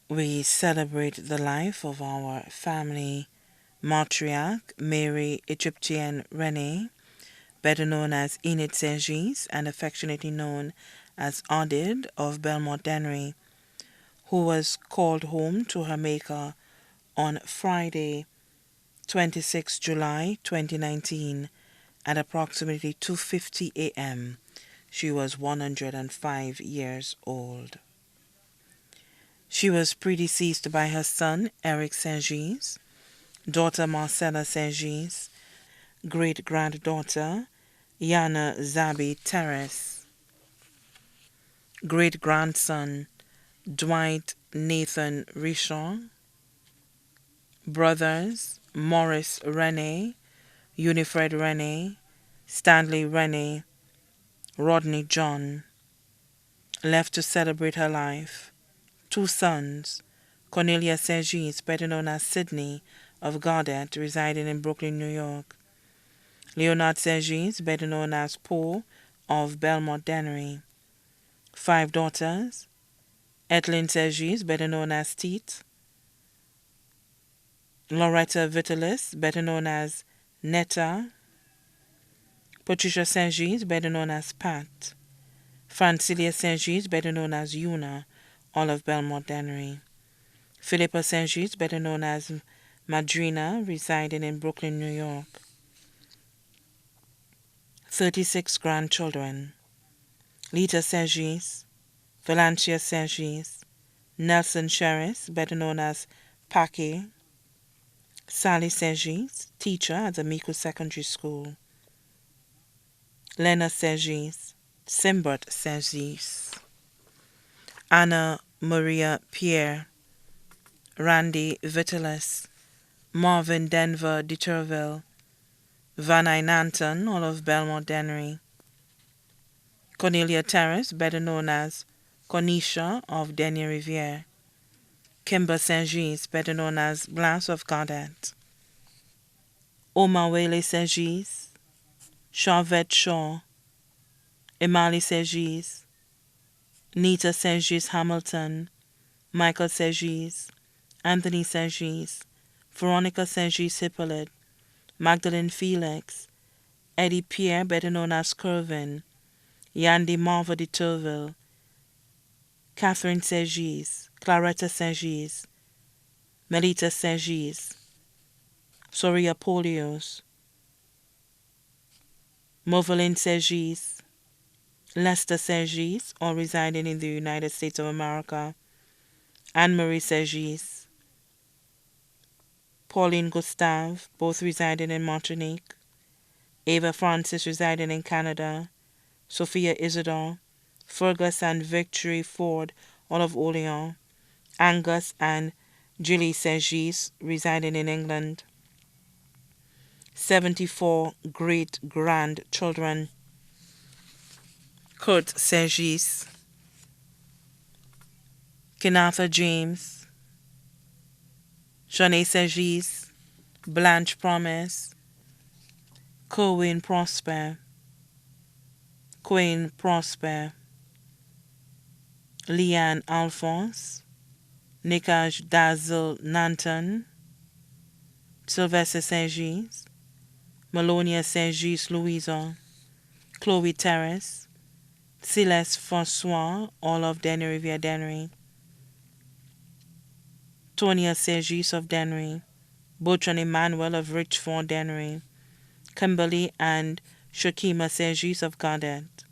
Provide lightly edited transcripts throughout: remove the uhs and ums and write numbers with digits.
We celebrate the life of our family matriarch, Mary Egyptienne Rene, better known as Enid Saint-Gilles and affectionately known as Odid of Belmont, who was called home to her Maker on Friday, 26 July 2019 at approximately 2:50 a.m. She was 105 years old. She was predeceased by her son, Eric Saint-Gilles, daughter Marcella Saint-Gilles, great-granddaughter Yana Zabi Terrace, great-grandson Dwight Nathan Richard, brothers Maurice Rene, Unifred Rene, Stanley Rene, Rodney John, left to celebrate her life. Two sons, Cornelia Saint-Gilles, better known as Sydney, of Gaudet, residing in Brooklyn, New York. Leonard Saint-Gilles, better known as Paul, of Belmont, Dennery. 5 daughters, Etlyn Saint-Gilles, better known as Teet. Loretta Vitalis, better known as Netta. Patricia Saint-Gilles, better known as Pat. Francilia Saint-Gilles, better known as Una, all of Belmont, Dennery. Philippa Saint-Gilles, better known as Madrina, residing in Brooklyn, New York. 36 grandchildren. Lita Saint-Gilles, Valencia Saint-Gilles, Nelson Sherris, better known as Packy, Sally Saint-Gilles, teacher at the Mico Secondary School, Lena Saint-Gilles, Simbert Saint-Gilles, Anna Maria Pierre, Randy Vitalis, Marvin Denver de Turville, Van Nanton, all of Belmont Dennery, Cornelia Terrace, better known as Cornisha of Denier Riviere, Kimber Saint-Gilles, better known as Blanche of Gaudet, Omawele Saint-Gilles, Charvette Shaw, Emali Saint-Gilles, Nita Saint-Gilles Hamilton, Michael Saint-Gilles, Anthony Saint-Gilles, Veronica Saint-Gilles Hippolyte, Magdalene Felix, Eddie Pierre, better known as Curvin, Yandy Marva de Turville, Catherine Saint-Gilles, Claretta Saint-Gilles, Melita Saint-Gilles, Soria Polios, Moveline Saint-Gilles, Lester Saint-Gilles, all residing in the United States of America, Anne-Marie Saint-Gilles, Pauline Gustave, both residing in Martinique, Eva Francis residing in Canada, Sophia Isidore, Fergus and Victory Ford, all of Orleans, Angus and Julie Saint-Gilles residing in England, 74 great-grandchildren, Kurt Saint-Gilles, Kenatha James, Jeanne Saint-Gilles, Blanche Promise, Queen Prosper, Leanne Alphonse, Nikaj Dazzle Nanton, Sylvester Saint-Gilles, Melonia Saint-Gilles Louisa, Chloe Terrace, Celeste Francois, all of Dennery Riviere Dennery, Tonia Saint-Gilles of Dennery, Bertrand Emmanuel of Richford Dennery, Kimberly and Shakima Saint-Gilles of Gaudet,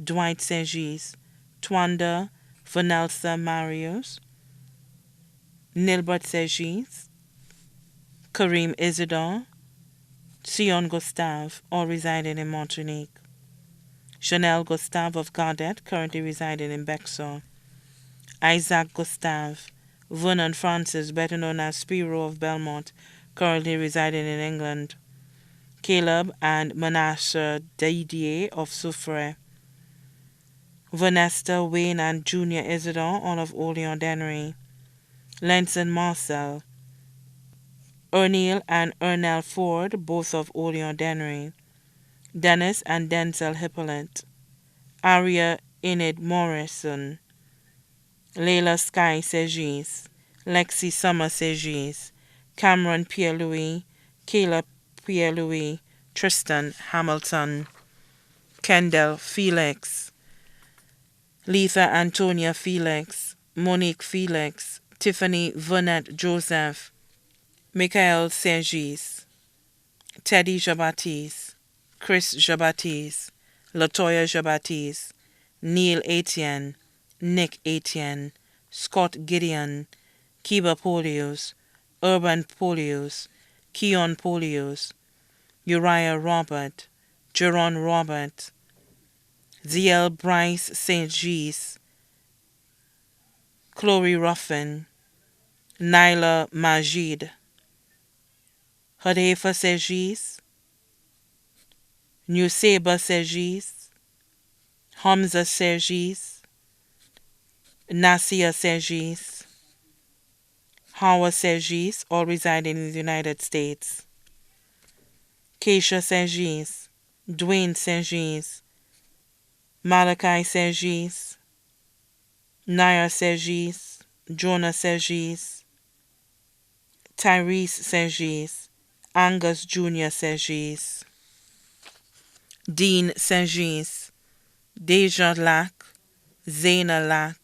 Dwight Saint-Gilles, Twanda Vanelsa Marius, Nilbert Saint-Gilles, Kareem Isidore, Sion Gustave, all residing in Martinique, Chanel Gustave of Gaudet, currently residing in Bexar, Isaac Gustave, Vernon Francis, better known as Spiro of Belmont, currently residing in England, Kaleb and Manasseh Didier of Soufriere, Vanessa Wayne and Junior Isidore, all of Orleans Dennery, Lenson Marcel, Erneil and Ernell Ford, both of Orleans Dennery, Dennis and Denzel Hippolyte, Aria Enid Morrison, Layla Sky Saint-Gilles, Lexi Summer Segis, Cameron Pierre-Louis, Caleb Pierre-Louis, Tristan Hamilton, Kendall Felix, Letha Antonia Felix, Monique Felix, Tiffany Vernette Joseph, Michael Sergis, Teddy Jabatis, Chris Jabatis, Latoya Jabatis, Neil Etienne, Nick Etienne, Scott Gideon, Kiba Polios, Urban Polios, Keon Polios, Uriah Robert, Jeron Robert, ZL Bryce St. Gis, Chloe Ruffin, Nyla Majid, Hadefa Sergis, Nuseba Sergis, Hamza Sergis, Nasia Sergis, Hawa Sergis, all residing in the United States, Keisha Sergis, Dwayne Sergis, Malachi Sergis, Naya Sergis, Jonah Sergis, Tyrese Sergis, Angus Jr. Sergis, Dean Sergis, Deja Lack, Zaina Lack,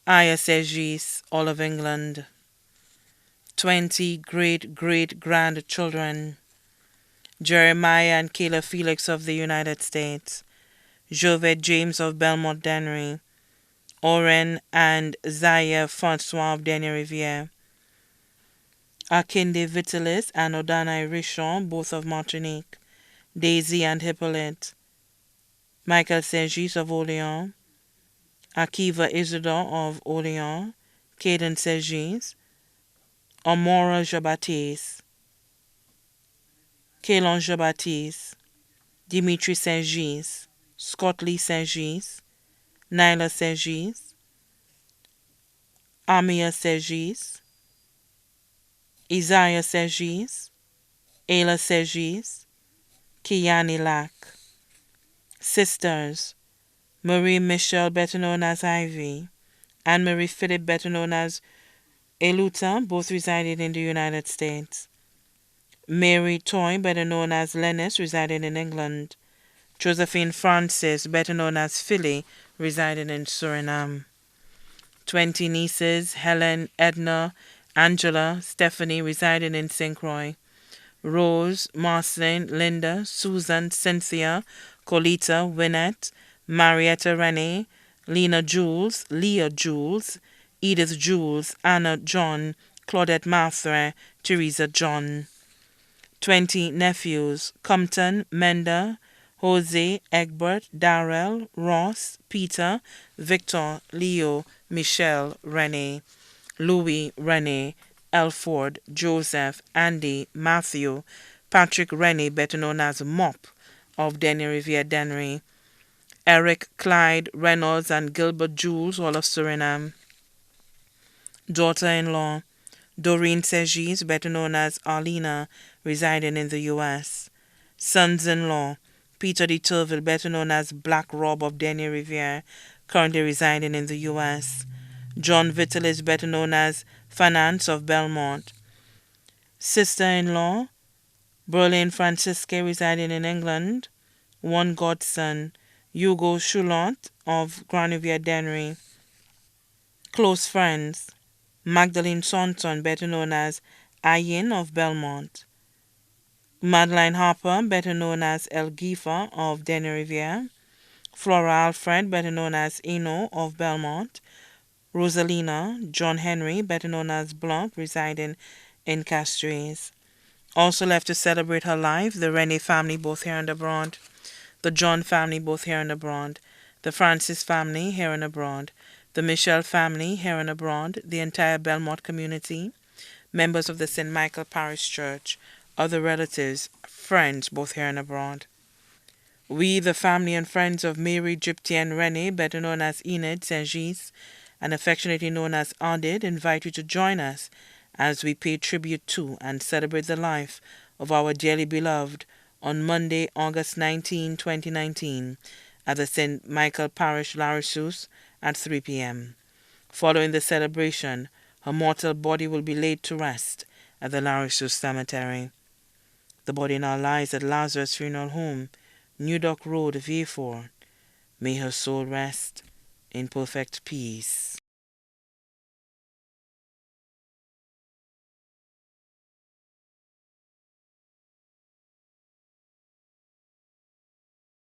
Aya Sergis, all of England, 20 great-great-grandchildren, Jeremiah and Kayla Felix of the United States, Jovet James of Belmont Dennery, Oren and Zaya Francois of Denier Riviere, Akinde Vitalis and Odana Richon, both of Martinique, Daisy and Hippolyte, Michael Sergis of Orléans, Akiva Isidore of Orléans, Caden Sergis, Amora Jabatis, Kaylon Jabatis, Dimitri Sergis, Scott Lee Sergis, Nyla Sergis, Amia Sergis, Isaiah Sergis, Ayla Sergis, Kiani Lack. Sisters, Marie Michelle, better known as Ivy, Anne-Marie Philip, better known as Eluta, both residing in the United States, Mary Toy, better known as Lennis, residing in England, Josephine Francis, better known as Philly, residing in Suriname. 20 nieces, Helen, Edna, Angela, Stephanie, residing in St. Croix, Rose, Marceline, Linda, Susan, Cynthia, Colita, Winnet, Marietta Rene, Lena Jules, Leah Jules, Edith Jules, Anna John, Claudette Martha, Teresa John. 20 nephews, Compton, Menda, Jose, Egbert, Darrell, Ross, Peter, Victor, Leo, Michelle, Rene, Louis, Rene, Elford, Joseph, Andy, Matthew, Patrick Rene, better known as Mop, of Denier Riviere Dennery, Eric, Clyde, Reynolds, and Gilbert Jules, all of Suriname. Daughter-in-law, Doreen Sergis, better known as Arlena, residing in the U.S. Sons-in-law, Peter de Turville, better known as Black Rob of Denier Riviere, currently residing in the U.S. John Vitalis, better known as Finance of Belmont. Sister-in-law, Berlin Francisca, residing in England. One godson, Hugo Choulot of Grand Riviere Dennery. Close friends, Magdalene Saunton, better known as Ayin of Belmont. Madeline Harper, better known as El Gifa of Denier Riviere. Flora Alfred, better known as Eno of Belmont. Rosalina John Henry, better known as Blanc, residing in Castries. Also left to celebrate her life, the Rene family, both here and abroad. The John family, both here and abroad. The Francis family, here and abroad. The Michelle family, here and abroad. The entire Belmont community. Members of the St. Michael Parish Church. Other relatives, friends, both here and abroad. We, the family and friends of Mary Egyptienne Rene, better known as Enid Saint-Gis, and affectionately known as Ardid, invite you to join us as we pay tribute to and celebrate the life of our dearly beloved on Monday, August 19, 2019, at the St. Michael Parish, Larissus, at 3 p.m. Following the celebration, Her mortal body will be laid to rest at the Larissus Cemetery. The body now lies at Lazarus Funeral Home, New Dock Road, Vieux Fort. May her soul rest in perfect peace.